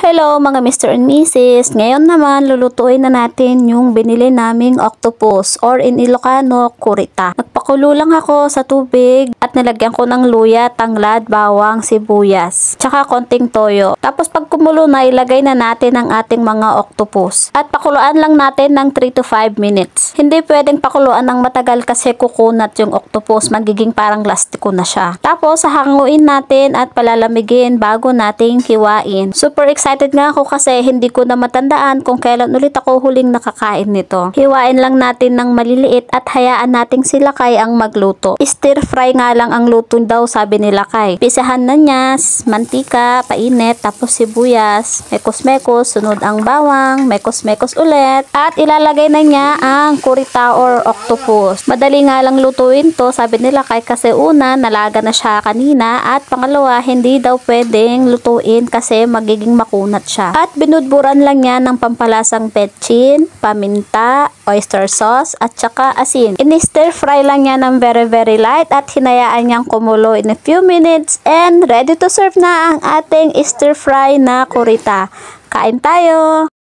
Hello mga Mr. and Mrs. Ngayon naman lulutuin na natin yung binili naming octopus or in Ilocano, kurita. Nagpakulo lang ako sa tubig at nilagyan ko ng luya, tanglad, bawang, sibuyas, tsaka konting toyo. Tapos pag kumulo na, ilagay na natin ang ating mga octopus. At pakuluan lang natin ng 3 to 5 minutes. Hindi pwedeng pakuluan ng matagal kasi kukunat yung octopus, magiging parang lastiko na siya. Tapos hahanguin natin at palalamigin bago nating hiwain. Super excited nga ako kasi hindi ko na matandaan kung kailan ulit ako huling nakakain nito. Hiwain lang natin ng maliliit at hayaan nating sila kay ang magluto. Stir fry nga lang ang luto daw, sabi nila kay. Pisahan na niya, mantika, painit, tapos sibuyas, mekos-mekos, sunod ang bawang, mekos-mekos ulit, at ilalagay na niya ang kurita or octopus. Madali nga lang lutuin to, sabi nila kay, kasi una, nalaga na siya kanina, at pangalawa, hindi daw pwedeng lutuin kasi magiging makunat siya. At binudburan lang niya ng pampalasang petchin, paminta, oyster sauce, at saka asin. In-stir fry lang niya ng very light at hinayaan niyang kumulo in a few minutes and ready to serve na ang ating stir fry na kurita. Kain tayo!